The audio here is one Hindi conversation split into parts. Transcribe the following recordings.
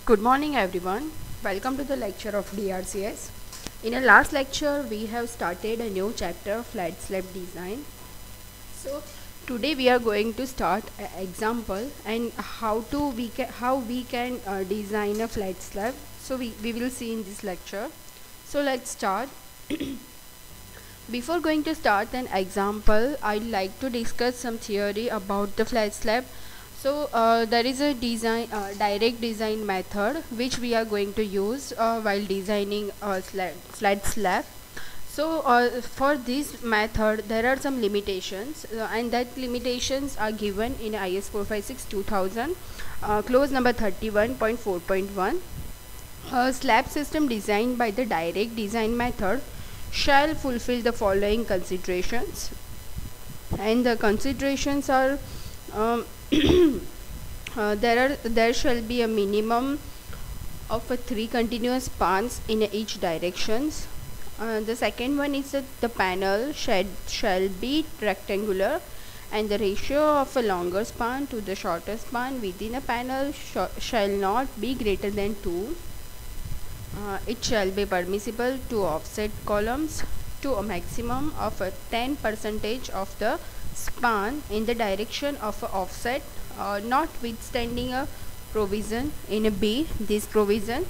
Good morning everyone. Welcome to the lecture of DRCS. In our last lecture we have started a new chapter, flat slab design. So today we are going to start an example and how we can design a flat slab. So we will see in this lecture. So let's start. Before going to start an example, I'd like to discuss some theory about the flat slab. So there is a direct design method which we are going to use while designing a flat slab. So for this method there are some limitations and that limitations are given in IS 456-2000 clause number 31.4.1. A slab system designed by the direct design method shall fulfill the following considerations, and the considerations are there shall be a minimum of 3 continuous spans in each directions. The second one is that the panel shall be rectangular and the ratio of a longer span to the shorter span within a panel shall not be greater than 2. It shall be permissible to offset columns to a maximum of 10% of the span in the direction of offset, notwithstanding a provision in a B. This provision.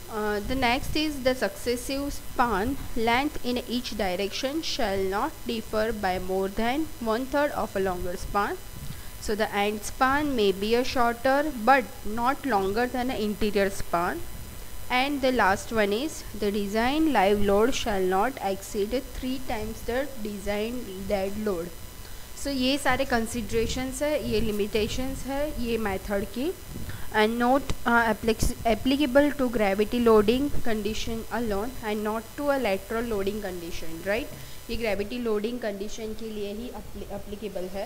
The next is the successive span length in each direction shall not differ by more than 1/3 of a longer span. So the end span may be a shorter but not longer than an interior span. And the last one is the design live load shall not exceed 3 times the design dead load. So ये सारे considerations है, ये limitations है ये method की, and not applicable to gravity loading condition alone and not to a lateral loading condition, right? ये gravity loading condition के लिए ही applicable है.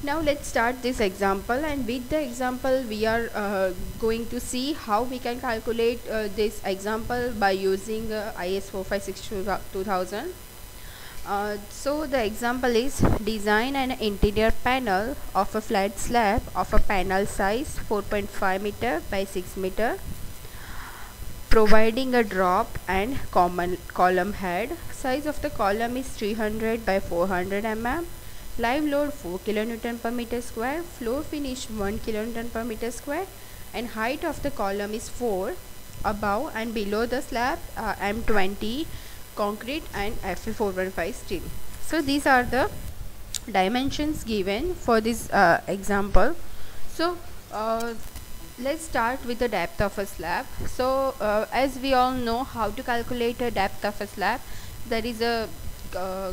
Now let's start this example, and with the example we are going to see how we can calculate this example by using IS 456-2000. So the example is design an interior panel of a flat slab of a panel size 4.5 meter by 6 meter, providing a drop and common column head. Size of the column is 300 by 400 mm. Live load 4 kN per meter square, floor finish 1 kN per meter square, and height of the column is 4. Above and below the slab M20 concrete and Fe415 steel. So these are the dimensions given for this example. So let's start with the depth of a slab. So as we all know how to calculate a depth of a slab, there is a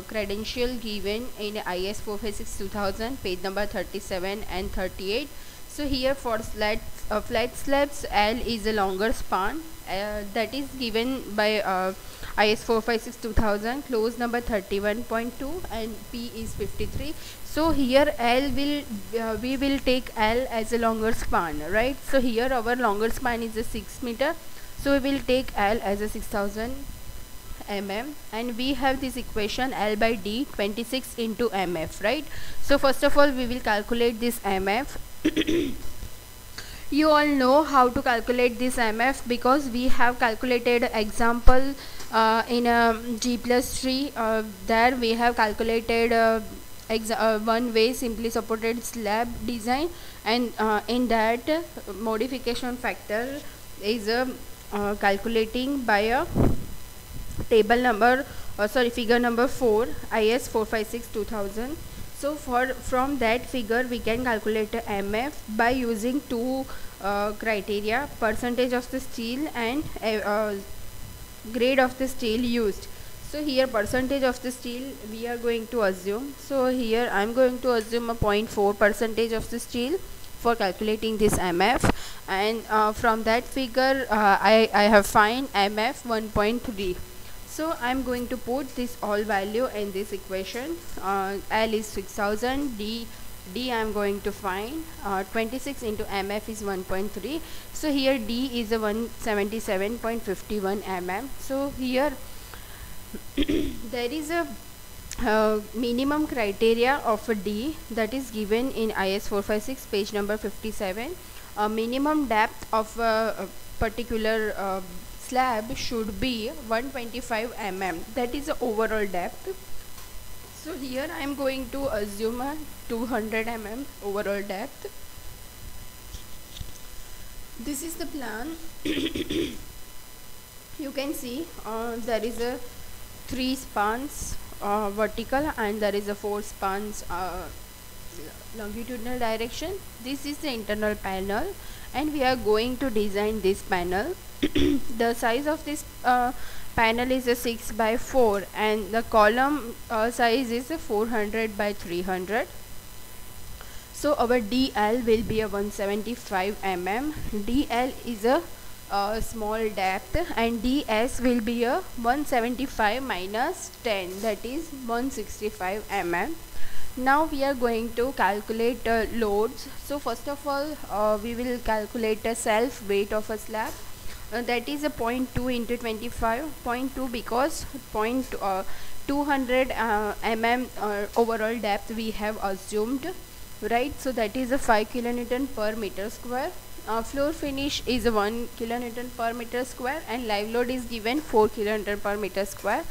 credential given in IS 456-2000 page number 37 and 38. So here for flat slabs, L is a longer span that is given by IS 456-2000 clause number 31.2 and P is 53. So here L will we will take L as a longer span, right? So here our longer span is a 6 meter, so we will take L as a 6000 mm, and we have this equation L by D 26 into mf, right? So first of all we will calculate this mf. You all know how to calculate this mf because we have calculated example in a G+3. There we have calculated one way simply supported slab design, and in that modification factor is calculating by a table number figure number 4 IS 456-2000. So from that figure we can calculate a mf by using two criteria: percentage of the steel and grade of the steel used. So here percentage of the steel we are going to assume. So here I am going to assume a 0.4% of the steel for calculating this mf, and from that figure I have find mf 1.3. So I am going to put this all value in this equation. L is 6000, D I am going to find 26 into mf is 1.3. So here D is a 177.51 mm. So here there is a minimum criteria of a D that is given in IS 456 page number 57. Minimum depth of a particular slab should be 125 mm, that is the overall depth. So here I am going to assume a 200 mm overall depth. This is the plan. You can see there is a 3 spans vertical and there is a 4 spans longitudinal direction. This is the internal panel and we are going to design this panel. The size of this panel is a 6 by 4 and the column size is a 400 by 300. So our DL will be a 175 mm. DL is a small depth and DS will be a 175 minus 10, that is 165 mm. Now we are going to calculate loads. So first of all we will calculate a self weight of a slab. That is a 0.2 into 25, 0.2 because 200 mm overall depth we have assumed, right? So that is a 5 kilonewton per meter square. Floor finish is 1 kilonewton per meter square and live load is given 4 kilonewton per meter square.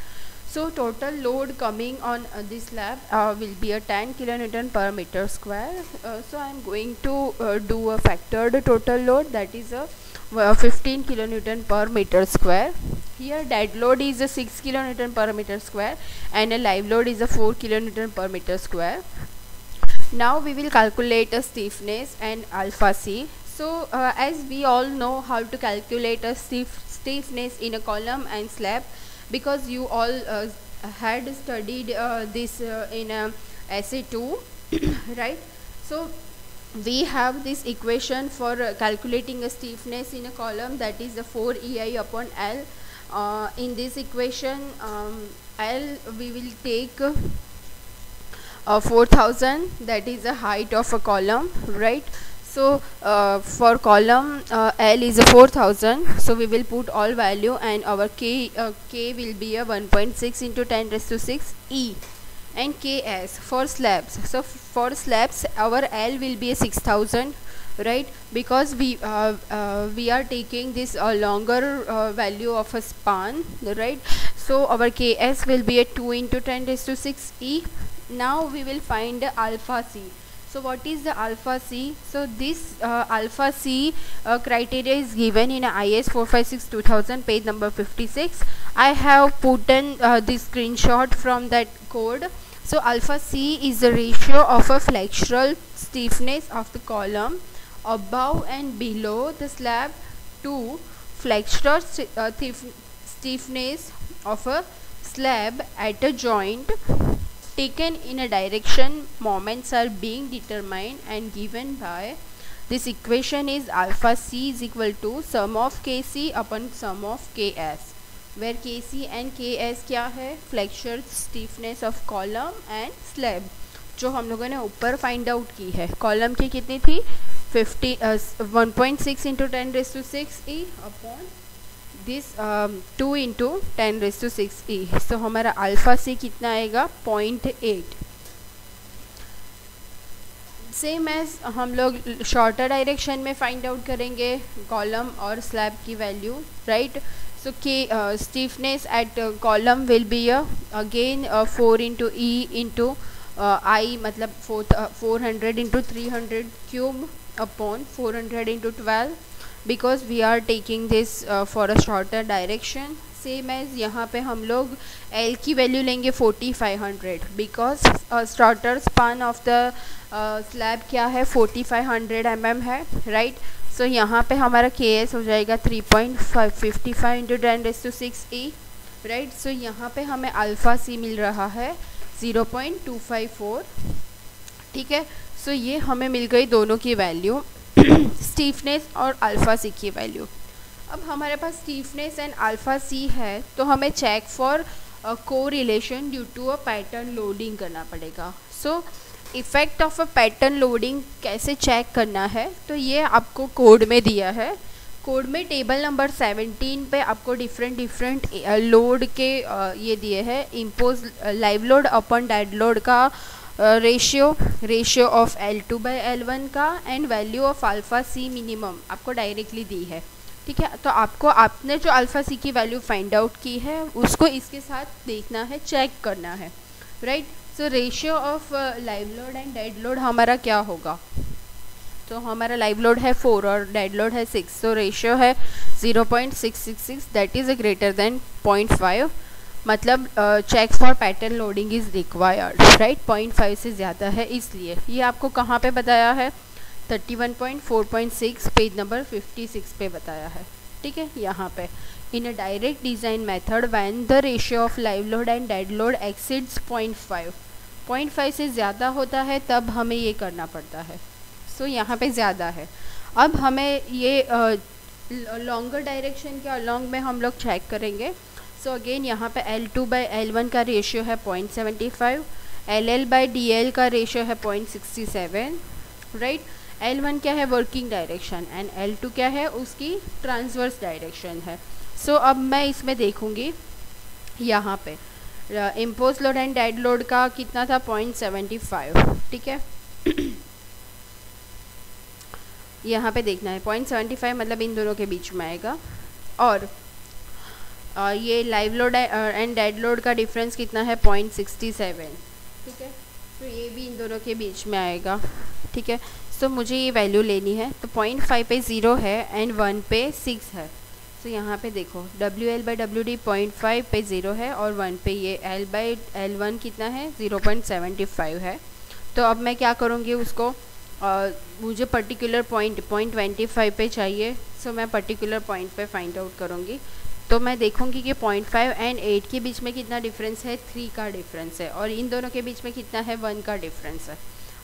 So total load coming on this slab will be a 10 kilonewton per meter square. So I am going to do a factored total load, that is a 15 kilonewton per meter square. Here dead load is a 6 kilonewton per meter square and a live load is a 4 kilonewton per meter square. Now we will calculate a stiffness and alpha C. So as we all know how to calculate a stiffness in a column and slab, because you all had studied this in essay 2 right? So we have this equation for calculating a stiffness in a column, that is the 4 EI upon L. In this equation L we will take 4000, that is the height of a column, right? So for column L is a 4000, so we will put all value and our K will be a 1.6 into 10 raised to 6 E and Ks for slabs. So for slabs our L will be a 6000, right? Because we are taking this longer value of a span, right? So our Ks will be a 2 into 10 raised to 6 E. Now we will find alpha C. So what is the alpha C? So this alpha C criteria is given in IS 456 2000 page number 56. I have put in this screenshot from that code. So alpha C is the ratio of a flexural stiffness of the column above and below the slab to flexural stiffness of a slab at a joint taken in a direction moments are being determined and given by this equation is alpha C is equal to sum of Kc upon sum of Ks, where Kc and Ks क्या है? Flexure stiffness of column and slab, जो हम लोगों ने ऊपर फाइंड आउट की है. कॉलम की कितनी थी? 1.6 into 10 raise to 6 e upon this 2 into 10 raise to 6 e. So हमारा अल्फा सी कितना आएगा? 0.8. सेम एज हम लोग शॉर्टर डायरेक्शन में फाइंड आउट करेंगे कॉलम और स्लैब की value, right? So K stiffness at column will be again 4 into E into I, मतलब 400 into 300 cube upon 400 into 12, because we are taking this for a shorter direction. Same as यहाँ पे हम लोग L की वैल्यू लेंगे 4500, because shorter span of the slab क्या है? 4500 mm है, राइट? सो यहाँ पे हमारा Ks हो जाएगा 3.55 into 10 raise to 6 E, right? So यहाँ पे हमें अल्फ़ा सी मिल रहा है 0.254, ठीक है? सो ये हमें मिल गई दोनों की वैल्यू, स्टीफनेस और अल्फ़ा सी की वैल्यू. अब हमारे पास स्टीफनेस एंड अल्फ़ा सी है, तो हमें check for correlation due to a pattern loading करना पड़ेगा. So effect of a pattern loading कैसे चेक करना है? तो ये आपको कोड में दिया है. कोड में टेबल नंबर 17 पे आपको डिफरेंट लोड के ये दिए हैं, impose live load upon dead load का रेशियो ऑफ L2/L1 का and value of alpha C minimum आपको डायरेक्टली दी है। ठीक है, तो आपने जो अल्फ़ा सी की वैल्यू फाइंड आउट की है उसको इसके साथ देखना है, चेक करना है, right. So ratio of live load and dead load हमारा क्या होगा, तो हमारा लाइव लोड है 4 और डेड लोड है 6, सो रेशियो है 0.666, दैट इज़ ग्रेटर देन 0.5, मतलब check for pattern loading is required, right. 0.5 से ज़्यादा है इसलिए। ये आपको कहाँ पे बताया है, 31.4.6 पेज नंबर 56 पे बताया है। ठीक है, यहाँ पे in a direct design method when the ratio of live load and dead load exceeds 0.5 से ज़्यादा होता है तब हमें ये करना पड़ता है। सो यहाँ पे ज़्यादा है। अब हमें ये लॉन्गर डायरेक्शन के अलॉन्ग में हम लोग चेक करेंगे। सो अगेन यहाँ पे L2/L1 का रेशियो है 0.75, LL/DL का रेशियो है 0.67, राइट। L1 क्या है, वर्किंग डायरेक्शन, एंड L2 क्या है, उसकी ट्रांसवर्स डायरेक्शन है। सो अब मैं इसमें देखूँगी यहाँ पे impose load and dead load का कितना था, 0.75, ठीक है। यहाँ पे देखना है 0.75, मतलब इन दोनों के बीच में आएगा। और ये live load and dead load का डिफरेंस कितना है, 0.67, ठीक है। तो ये भी इन दोनों के बीच में आएगा, ठीक है। सो मुझे ये वैल्यू लेनी है, तो 0.5 पे 0 है एंड 1 पे 6 है। सो यहाँ पे देखो WL/WD 0.5 पे 0 है और 1 पे ये L/L1 कितना है, 0.75 है। तो अब मैं क्या करूँगी, उसको मुझे पर्टिकुलर पॉइंट 0.25 पे चाहिए। सो मैं पर्टिकुलर पॉइंट पे फाइंड आउट करूँगी। तो मैं देखूँगी कि 0.5 एंड 8 के बीच में कितना डिफरेंस है, 3 का डिफरेंस है, और इन दोनों के बीच में कितना है, 1 का डिफरेंस है।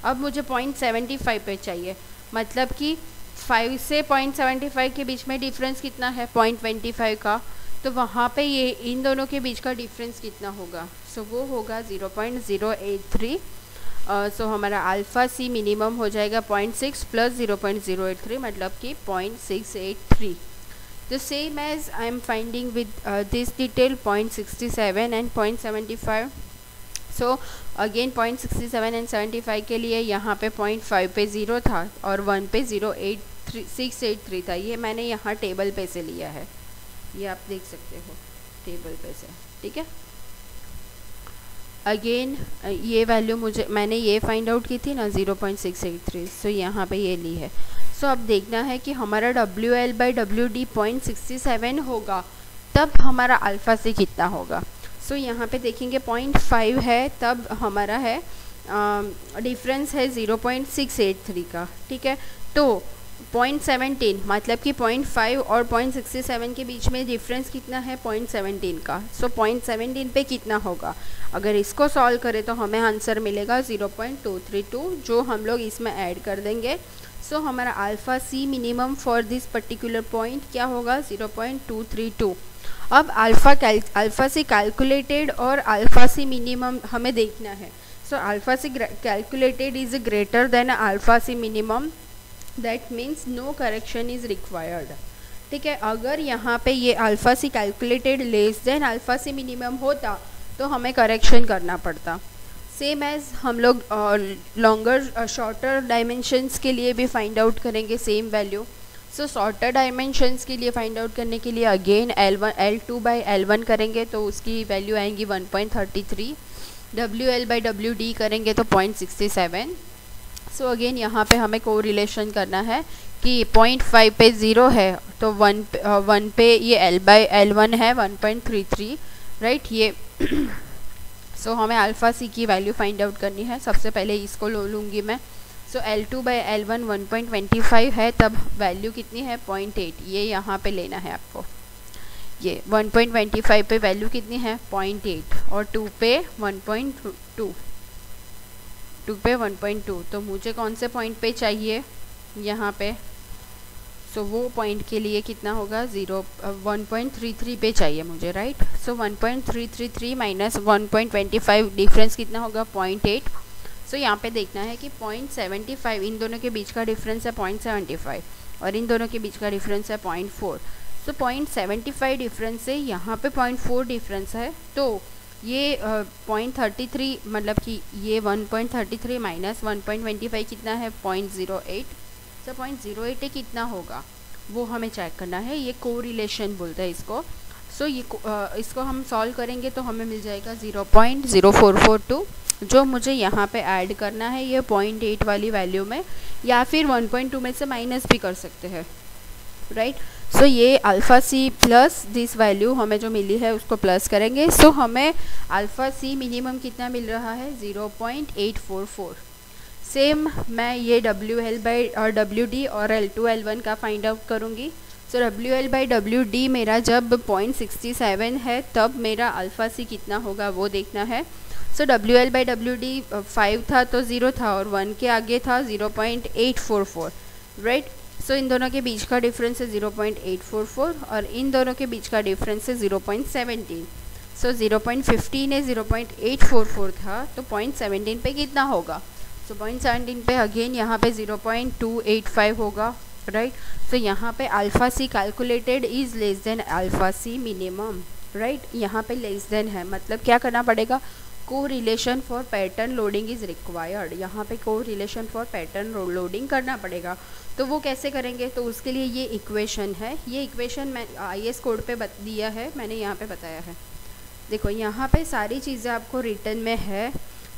अब मुझे 0.75 पे चाहिए, मतलब कि 5 से 0.75 के बीच में डिफरेंस कितना है, 0.25 का। तो वहाँ पे ये इन दोनों के बीच का डिफरेंस कितना होगा, सो वो होगा 0.083। सो हमारा अल्फ़ा सी मिनिमम हो जाएगा 0.6 प्लस 0.083, मतलब कि 0.683। The same as I am finding with this detail 0.67 and 0.75. So again 0.67 and 75 के लिए यहाँ पे 0.5 पे 0 था और 1 पे 0.683 था। ये मैंने यहाँ टेबल पे से लिया है, ये आप देख सकते हो टेबल पे से, ठीक है। अगेन ये वैल्यू मैंने ये फाइंड आउट की थी ना, 0.683, सो यहाँ पे ये ली है। सो अब देखना है कि हमारा WL/WD 0.67 होगा, तब हमारा अल्फ़ा से कितना होगा। सो यहाँ पे देखेंगे 0.5 है, तब हमारा है डिफरेंस है 0.683 का, ठीक है। तो 0.17 मतलब कि 0.5 और 0.67 के बीच में डिफरेंस कितना है, 0.17 का। सो 0.17 पे कितना होगा, अगर इसको सॉल्व करें तो हमें आंसर मिलेगा 0.232, जो हम लोग इसमें ऐड कर देंगे। सो हमारा alpha C minimum for this particular point क्या होगा, 0.232। अब अल्फ़ा सी कैलकुलेटेड और अल्फ़ा सी मिनिमम हमें देखना है। So alpha C calculated is greater than alpha C minimum, that means no correction is required, ठीक है। अगर यहाँ पे ये alpha C calculated less than alpha C minimum होता तो हमें करेक्शन करना पड़ता। सेम एज हम लोग लॉन्गर शॉर्टर डायमेंशंस के लिए भी फाइंड आउट करेंगे सेम वैल्यू। सो शॉर्टर डायमेंशंस के लिए फाइंड आउट करने के लिए अगेन L2/L1 करेंगे तो उसकी वैल्यू आएंगी 1.33, WL/WD करेंगे तो 0.67। सो अगेन यहाँ पे हमें को रिलेशन करना है कि 0.5 पे 0 है तो 1 पे ये L/L1 है 1.33, राइट। ये सो हमें अल्फ़ा सी की वैल्यू फाइंड आउट करनी है। सबसे पहले इसको लूँगी मैं। सो L2/L1 1.25 है, तब वैल्यू कितनी है, 0.8। ये यहाँ पे लेना है आपको, ये 1.25 पे वैल्यू कितनी है, 0.8, और 2 पे 1.2, 2 पे 1.2। तो मुझे कौन से पॉइंट पे चाहिए यहाँ पे, सो वो पॉइंट के लिए कितना होगा, 1.33 पे चाहिए मुझे, राइट। सो 1.333 माइनस 1.25 डिफरेंस कितना होगा, 0.8। सो यहाँ पे देखना है कि 0.75 इन दोनों के बीच का डिफरेंस है 0.75, और इन दोनों के बीच का डिफरेंस है 0.4। सो 0.75 डिफरेंस है, यहाँ पे 0.4 डिफरेंस है। तो ये 0.33 मतलब कि ये 1.33 माइनस 1.25 कितना है 0.08। तो 0.08 कितना होगा वो हमें चेक करना है, ये कोरिलेशन बोलते हैं इसको। सो ये इसको हम सॉल्व करेंगे तो हमें मिल जाएगा 0.0442, जो मुझे यहाँ पे ऐड करना है ये 0.8 वाली वैल्यू में, या फिर 1.2 में से माइनस भी कर सकते हैं, राइट। सो ये alpha C plus this value हमें जो मिली है उसको प्लस करेंगे। सो हमें अल्फ़ा सी मिनिमम कितना मिल रहा है 0.844। सेम मैं ये WL/WD और L2L1 का फाइंड आउट करूँगी। सो WL/WD मेरा जब 0.67 है तब मेरा अल्फ़ा सी कितना होगा वो देखना है। सो WL/WD 5 था तो 0 था और 1 के आगे था 0.844, राइट। सो इन दोनों के बीच का डिफरेंस है 0.844 और इन दोनों के बीच का डिफरेंस है 0.17। सो 0.15 है 0.844 था तो 0.17 पे कितना होगा। सो 0.17 पे अगेन यहाँ पे 0.285 होगा, राइट। सो यहाँ पे alpha C calculated is less than alpha C minimum, right. यहाँ पे लेस देन है मतलब क्या करना पड़ेगा, correlation for pattern loading is required. यहाँ पे कोरिलेशन फॉर पैटर्न लोडिंग करना पड़ेगा। तो वो कैसे करेंगे, तो उसके लिए ये इक्वेशन है, ये इक्वेशन मैं IS कोड पे दिया है, मैंने यहाँ पे बताया है। देखो यहाँ पे सारी चीज़ें आपको रिटर्न में है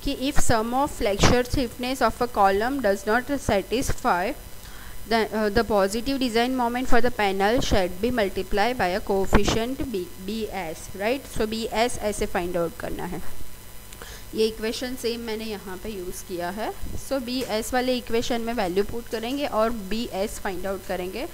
कि if sum of flexure stiffness of a column does not satisfy the positive design moment for the panel should be multiplied by a coefficient BS, right। so BS ऐसे फाइंड आउट करना है। ये इक्वेशन सेम मैंने यहाँ पे यूज़ किया है। सो BS वाले इक्वेशन में वैल्यू पुट करेंगे और BS फाइंड आउट करेंगे।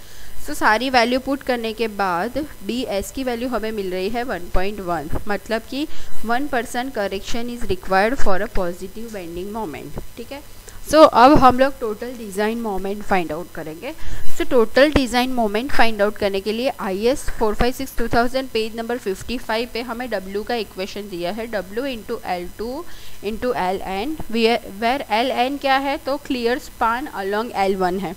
सो सारी वैल्यू पुट करने के बाद BS की वैल्यू हमें मिल रही है 1.1, मतलब कि 1% correction is required for a positive bending moment, ठीक है। सो अब हम लोग total design moment find out करेंगे। So total design moment find out करने के लिए IS 456-2000 पेज नंबर 55 पे हमें W का इक्वेशन दिया है, W into L2 into LN, where LN क्या है तो क्लियर स्पान अलॉन्ग L1 है।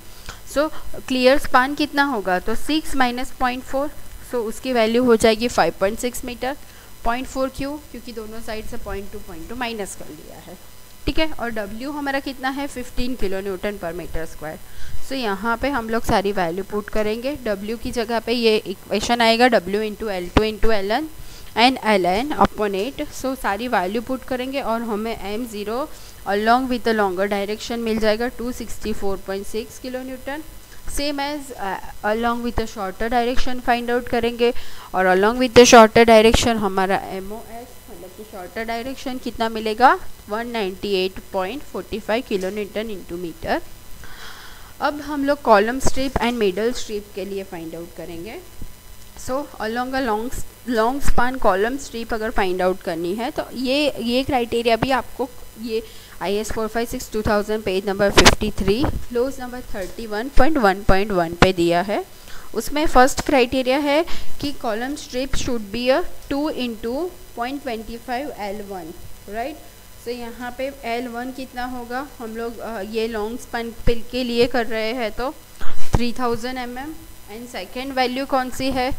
सो क्लियर स्पान कितना होगा तो 6 माइनस 0.4, सो उसकी वैल्यू हो जाएगी 5.6 मीटर। 0.4 क्यों, क्योंकि दोनों साइड से 0.2 माइनस कर लिया है, ठीक है। और W हमारा कितना है 15 किलो न्यूटन पर मीटर स्क्वायर। सो यहाँ पे हम लोग सारी वैल्यू पुट करेंगे। W की जगह पे ये इक्वेशन आएगा W into L2 into LN and LN upon 8। So सारी वैल्यू पुट करेंगे और हमें M0 along with the longer direction मिल जाएगा 264.6 kilo newton. Same as along with the shorter direction find out करेंगे और along with the shorter direction हमारा MOS मतलब कि शॉर्टर डायरेक्शन कितना मिलेगा 198.45 किलो न्यूटन इंटू मीटर। अब हम लोग column strip and middle strip के लिए फाइंड आउट करेंगे। So along a long span column strip अगर फाइंड आउट करनी है तो ये क्राइटेरिया भी आपको ये IS 456-2000 page number 53 clause number 31.1.1 पे दिया है। उसमें फर्स्ट क्राइटेरिया है कि column strip should be a 2 into 0.25 L1, right. So यहाँ पे L1 कितना होगा, हम लोग ये लॉन्ग स्पैन पिल के लिए कर रहे हैं तो 3000 mm एंड सेकेंड वैल्यू कौन सी है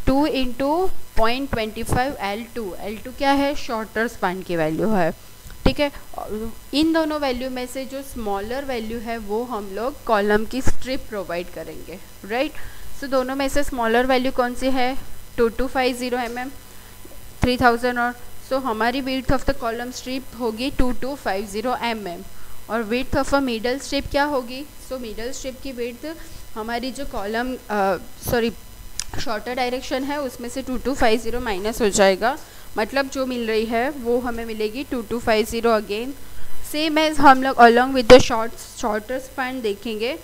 2 इंटू 0.25 L2 क्या है शॉर्टर स्पैन की वैल्यू है, ठीक है। इन दोनों वैल्यू में से जो स्मॉलर वैल्यू है वो हम लोग कॉलम की स्ट्रिप प्रोवाइड करेंगे, राइट। सो दोनों में से स्मॉलर वैल्यू कौन सी है 2250 mm 3000 और सो हमारी width of the column strip होगी 2250 mm और width of a middle strip क्या होगी। सो मिडल स्ट्रिप की विड्थ हमारी जो कॉलम शॉर्टर डायरेक्शन है उसमें से 2250 माइनस हो जाएगा, मतलब जो मिल रही है वो हमें मिलेगी 2250 अगेन। सेम एज हम लोग along with the shorter span देखेंगे।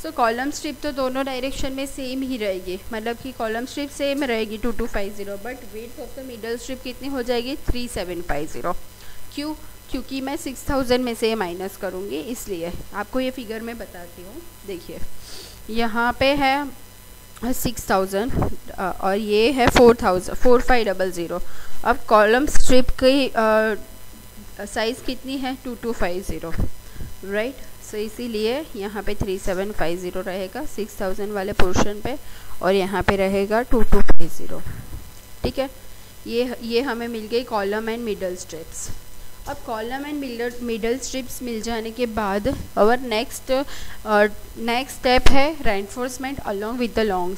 सो कॉलम स्ट्रिप तो दोनों डायरेक्शन में सेम ही रहेगी, मतलब कि कॉलम स्ट्रिप सेम रहेगी 2250, but width of the middle strip कितनी हो जाएगी 3750। क्यों, क्योंकि मैं 6000 में से माइनस करूँगी, इसलिए आपको ये फिगर में बताती हूँ। देखिए यहाँ पे है 6000 और ये है 4500। अब कॉलम स्ट्रिप की साइज़ कितनी है 2250, राइट। सो इसीलिए यहाँ पे 3750 रहेगा 6000 वाले पोर्शन पे, और यहाँ पे रहेगा 2250। ठीक है, ये हमें मिल गई कॉलम एंड मिडल स्ट्रिप्स। अब कॉलम एंड मिडल स्ट्रिप्स मिल जाने के बाद और नेक्स्ट स्टेप है reinforcement along with the long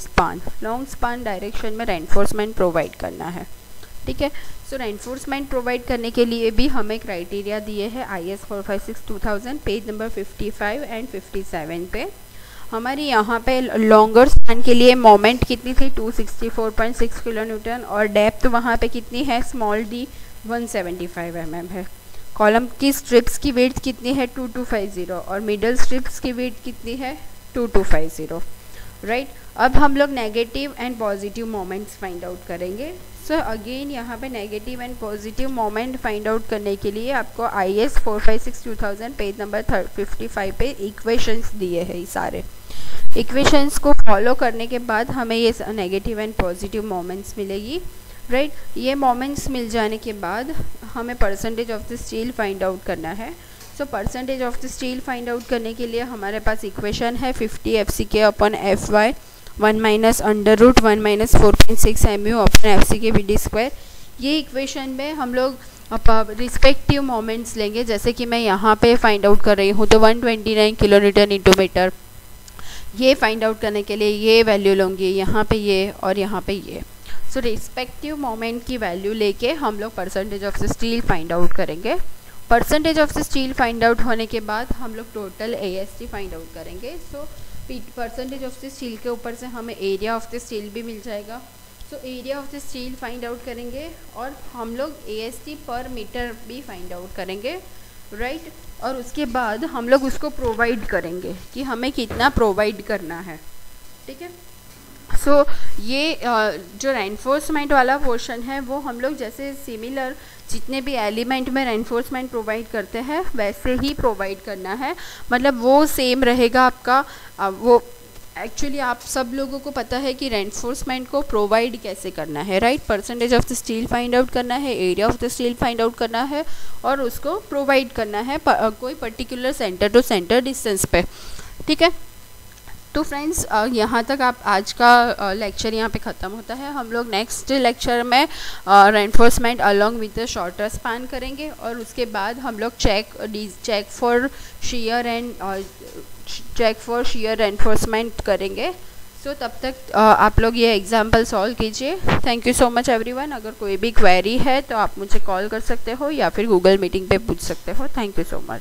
span direction में रेनफोर्समेंट प्रोवाइड करना है। ठीक है, सो रेनफोर्समेंट प्रोवाइड करने के लिए भी हमें क्राइटेरिया दिए हैं IS 456-2000 पेज नंबर 55 एंड 57 पे। हमारी यहाँ पे लॉन्गर स्पान के लिए मोमेंट कितनी थी 264.6 किलोन्यूटन, और डेप्थ वहाँ पे कितनी है स्मॉल d 175 mm है। कॉलम की स्ट्रिप्स की वेट कितनी है 2250, और मिडल स्ट्रिप्स की वेट कितनी है 2250। राइट, अब हम लोग negative and positive moments find out करेंगे। सो अगेन यहाँ पे negative and positive moment find out करने के लिए आपको IS 456-2000 पेज नंबर 55 पे इक्वेशंस दिए हैं। सारे इक्वेशंस को फॉलो करने के बाद हमें ये नेगेटिव एंड पॉजिटिव मोमेंट्स मिलेगी। राइट, ये मोमेंट्स मिल जाने के बाद हमें percentage of the steel find out करना है। So percentage of the steel find out करने के लिए हमारे पास इक्वेशन है 50 FCK/FY 1 - √1 - 4.6 MU FC के VD²। ये इक्वेशन में हम लोग रिस्पेक्टिव मोमेंट्स लेंगे, जैसे कि मैं यहाँ पे फाइंड आउट कर रही हूँ तो 129 किलोन्यूटन इंटू मीटर। ये फाइंड आउट करने के लिए ये वैल्यू लूँगी, यहाँ पे ये और यहाँ पे ये। सो रिस्पेक्टिव मोमेंट की वैल्यू लेके हम लोग percentage of the steel find out करेंगे। Percentage of the steel find out होने के बाद हम लोग टोटल AST फाइंड आउट करेंगे। So percentage of the steel के ऊपर से हमें एरिया ऑफ द स्टील भी मिल जाएगा। So area of the steel find out करेंगे, और हम लोग AST पर मीटर भी फाइंड आउट करेंगे। राइट, और उसके बाद हम लोग उसको प्रोवाइड करेंगे कि हमें कितना प्रोवाइड करना है। ठीक है, सो ये जो रेनफोर्समेंट वाला पोर्शन है वो हम लोग जैसे सिमिलर जितने भी एलिमेंट में रेनफोर्समेंट प्रोवाइड करते हैं वैसे ही प्रोवाइड करना है, मतलब वो सेम रहेगा आपका। वो एक्चुअली आप सब लोगों को पता है कि रेनफोर्समेंट को प्रोवाइड कैसे करना है। Right, percentage of the steel find out करना है, area of the steel find out करना है, और उसको प्रोवाइड करना है कोई particular centre to centre distance पे। ठीक है, तो फ्रेंड्स यहाँ तक आप आज का लेक्चर यहाँ पे ख़त्म होता है। हम लोग नेक्स्ट लेक्चर में reinforcement along with the shorter span करेंगे, और उसके बाद हम लोग चेक फॉर शियर रेनफोर्समेंट करेंगे। सो तब तक आप लोग ये एग्जाम्पल सॉल्व कीजिए। Thank you so much everyone. अगर कोई भी क्वेरी है तो आप मुझे कॉल कर सकते हो या फिर गूगल मीटिंग पे पूछ सकते हो। Thank you so much.